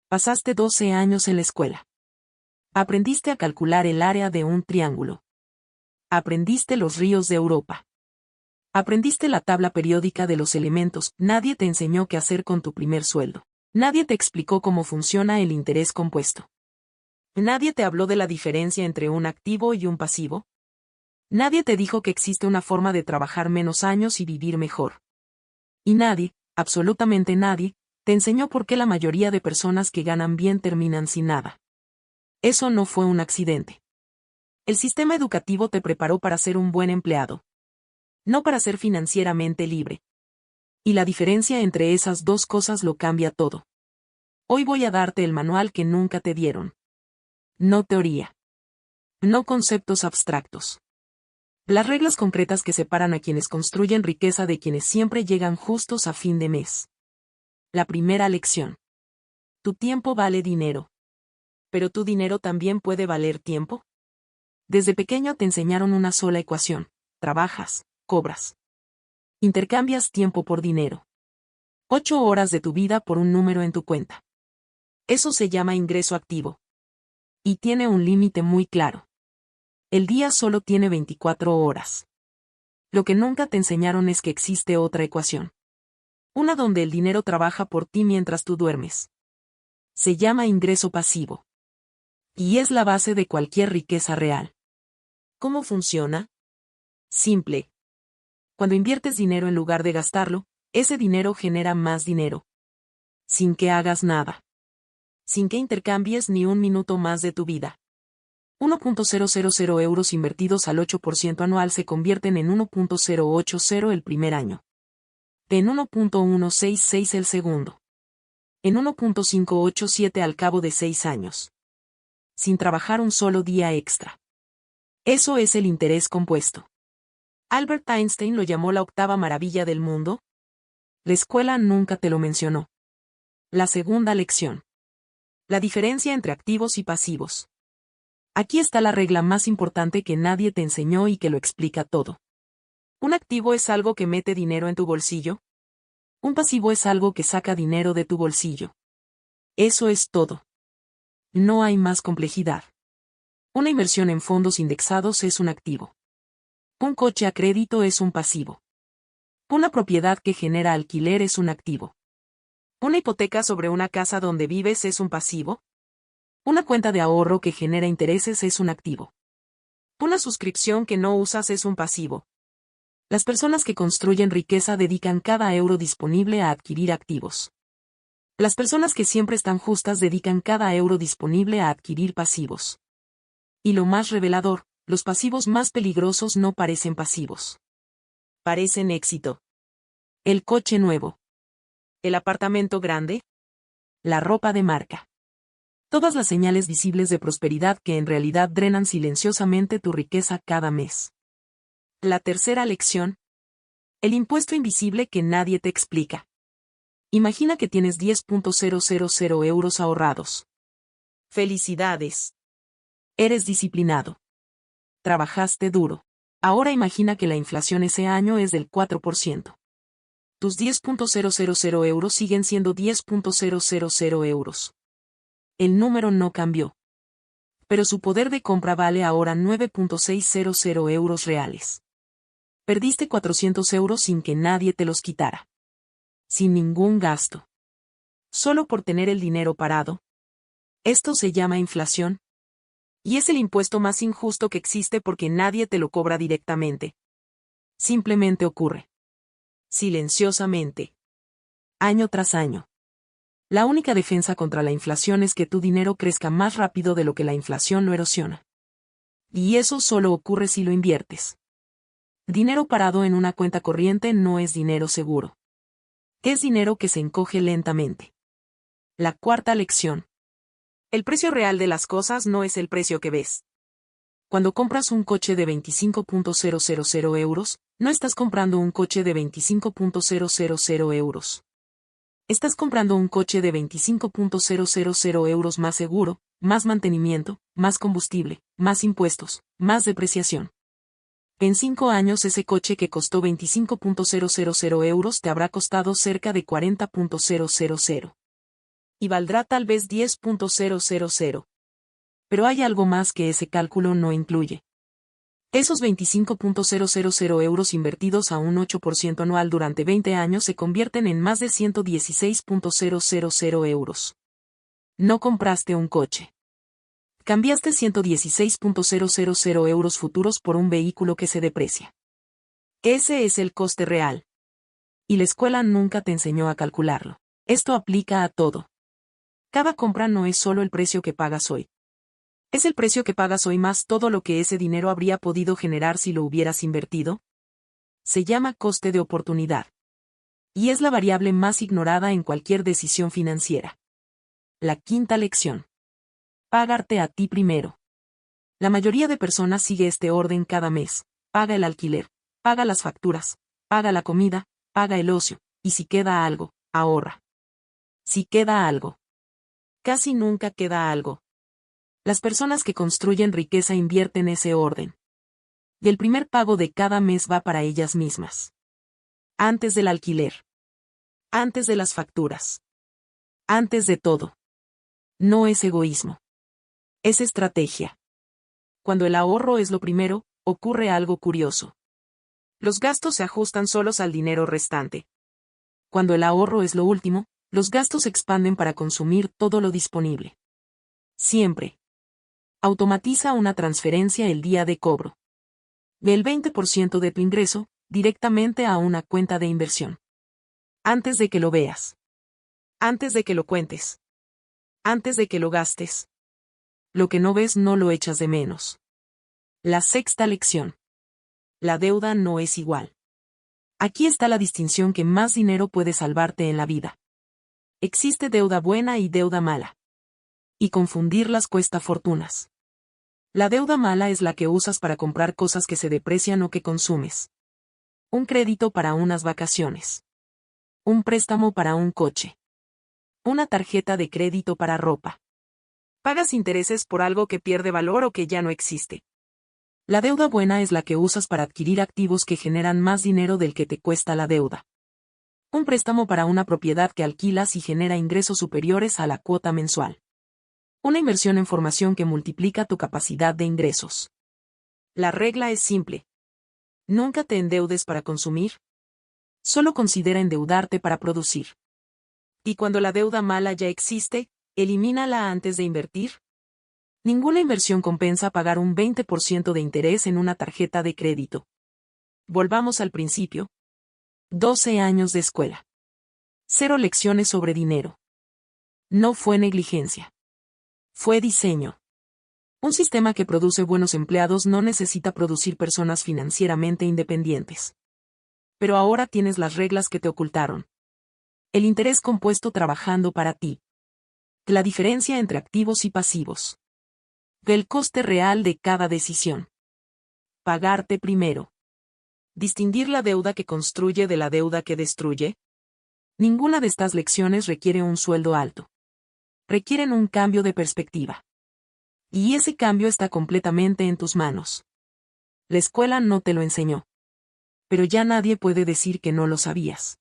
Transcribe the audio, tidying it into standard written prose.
Pasaste 12 años en la escuela. Aprendiste a calcular el área de un triángulo. Aprendiste los ríos de Europa. Aprendiste la tabla periódica de los elementos. Nadie te enseñó qué hacer con tu primer sueldo. Nadie te explicó cómo funciona el interés compuesto. Nadie te habló de la diferencia entre un activo y un pasivo. Nadie te dijo que existe una forma de trabajar menos años y vivir mejor. Y nadie, absolutamente nadie, te enseñó por qué la mayoría de personas que ganan bien terminan sin nada. Eso no fue un accidente. El sistema educativo te preparó para ser un buen empleado. No para ser financieramente libre. Y la diferencia entre esas dos cosas lo cambia todo. Hoy voy a darte el manual que nunca te dieron. No teoría. No conceptos abstractos. Las reglas concretas que separan a quienes construyen riqueza de quienes siempre llegan justos a fin de mes. La primera lección. Tu tiempo vale dinero. ¿Pero tu dinero también puede valer tiempo? Desde pequeño te enseñaron una sola ecuación. Trabajas, cobras. Intercambias tiempo por dinero. 8 horas de tu vida por un número en tu cuenta. Eso se llama ingreso activo. Y tiene un límite muy claro. El día solo tiene 24 horas. Lo que nunca te enseñaron es que existe otra ecuación. Una donde el dinero trabaja por ti mientras tú duermes. Se llama ingreso pasivo. Y es la base de cualquier riqueza real. ¿Cómo funciona? Simple. Cuando inviertes dinero en lugar de gastarlo, ese dinero genera más dinero. Sin que hagas nada. Sin que intercambies ni un minuto más de tu vida. 1.000 euros invertidos al 8% anual se convierten en 1.080 el primer año. En 1.166 el segundo. En 1.587 al cabo de 6 años. Sin trabajar un solo día extra. Eso es el interés compuesto. Albert Einstein lo llamó la octava maravilla del mundo. La escuela nunca te lo mencionó. La segunda lección. La diferencia entre activos y pasivos. Aquí está la regla más importante que nadie te enseñó y que lo explica todo. ¿Un activo es algo que mete dinero en tu bolsillo? Un pasivo es algo que saca dinero de tu bolsillo. Eso es todo. No hay más complejidad. Una inversión en fondos indexados es un activo. Un coche a crédito es un pasivo. Una propiedad que genera alquiler es un activo. Una hipoteca sobre una casa donde vives es un pasivo. Una cuenta de ahorro que genera intereses es un activo. Una suscripción que no usas es un pasivo. Las personas que construyen riqueza dedican cada euro disponible a adquirir activos. Las personas que siempre están justas dedican cada euro disponible a adquirir pasivos. Y lo más revelador, los pasivos más peligrosos no parecen pasivos. Parecen éxito. El coche nuevo. El apartamento grande. La ropa de marca. Todas las señales visibles de prosperidad que en realidad drenan silenciosamente tu riqueza cada mes. La tercera lección. El impuesto invisible que nadie te explica. Imagina que tienes 10.000 euros ahorrados. ¡Felicidades! Eres disciplinado. Trabajaste duro. Ahora imagina que la inflación ese año es del 4%. Tus 10.000 euros siguen siendo 10.000 euros. El número no cambió. Pero su poder de compra vale ahora 9.600 euros reales. Perdiste 400 euros sin que nadie te los quitara. Sin ningún gasto. Solo por tener el dinero parado. Esto se llama inflación. Y es el impuesto más injusto que existe porque nadie te lo cobra directamente. Simplemente ocurre. Silenciosamente. Año tras año. La única defensa contra la inflación es que tu dinero crezca más rápido de lo que la inflación lo erosiona. Y eso solo ocurre si lo inviertes. Dinero parado en una cuenta corriente no es dinero seguro. Es dinero que se encoge lentamente. La cuarta lección. El precio real de las cosas no es el precio que ves. Cuando compras un coche de 25.000 euros, no estás comprando un coche de 25.000 euros. Estás comprando un coche de 25.000 euros más seguro, más mantenimiento, más combustible, más impuestos, más depreciación. En 5 años ese coche que costó 25.000 euros te habrá costado cerca de 40.000. Y valdrá tal vez 10.000. Pero hay algo más que ese cálculo no incluye. Esos 25.000 euros invertidos a un 8% anual durante 20 años se convierten en más de 116.000 euros. No compraste un coche. Cambiaste 116.000 euros futuros por un vehículo que se deprecia. Ese es el coste real. Y la escuela nunca te enseñó a calcularlo. Esto aplica a todo. Cada compra no es solo el precio que pagas hoy. ¿Es el precio que pagas hoy más todo lo que ese dinero habría podido generar si lo hubieras invertido? Se llama coste de oportunidad. Y es la variable más ignorada en cualquier decisión financiera. La quinta lección. Pagarte a ti primero. La mayoría de personas sigue este orden cada mes. Paga el alquiler, paga las facturas, paga la comida, paga el ocio, y si queda algo, ahorra. Si queda algo. Casi nunca queda algo. Las personas que construyen riqueza invierten ese orden. Y el primer pago de cada mes va para ellas mismas. Antes del alquiler. Antes de las facturas. Antes de todo. No es egoísmo. Es estrategia. Cuando el ahorro es lo primero, ocurre algo curioso. Los gastos se ajustan solos al dinero restante. Cuando el ahorro es lo último, los gastos se expanden para consumir todo lo disponible. Siempre. Automatiza una transferencia el día de cobro. Ve el 20% de tu ingreso, directamente a una cuenta de inversión. Antes de que lo veas. Antes de que lo cuentes. Antes de que lo gastes. Lo que no ves no lo echas de menos. La sexta lección. La deuda no es igual. Aquí está la distinción que más dinero puede salvarte en la vida. Existe deuda buena y deuda mala. Y confundirlas cuesta fortunas. La deuda mala es la que usas para comprar cosas que se deprecian o que consumes. Un crédito para unas vacaciones. Un préstamo para un coche. Una tarjeta de crédito para ropa. Pagas intereses por algo que pierde valor o que ya no existe. La deuda buena es la que usas para adquirir activos que generan más dinero del que te cuesta la deuda. Un préstamo para una propiedad que alquilas y genera ingresos superiores a la cuota mensual. Una inversión en formación que multiplica tu capacidad de ingresos. La regla es simple. Nunca te endeudes para consumir. Solo considera endeudarte para producir. Y cuando la deuda mala ya existe, elimínala antes de invertir. Ninguna inversión compensa pagar un 20% de interés en una tarjeta de crédito. Volvamos al principio. 12 años de escuela. 0 lecciones sobre dinero. No fue negligencia. Fue diseño. Un sistema que produce buenos empleados no necesita producir personas financieramente independientes. Pero ahora tienes las reglas que te ocultaron. El interés compuesto trabajando para ti. La diferencia entre activos y pasivos. Del coste real de cada decisión. Pagarte primero. Distinguir la deuda que construye de la deuda que destruye. Ninguna de estas lecciones requiere un sueldo alto. Requieren un cambio de perspectiva. Y ese cambio está completamente en tus manos. La escuela no te lo enseñó. Pero ya nadie puede decir que no lo sabías.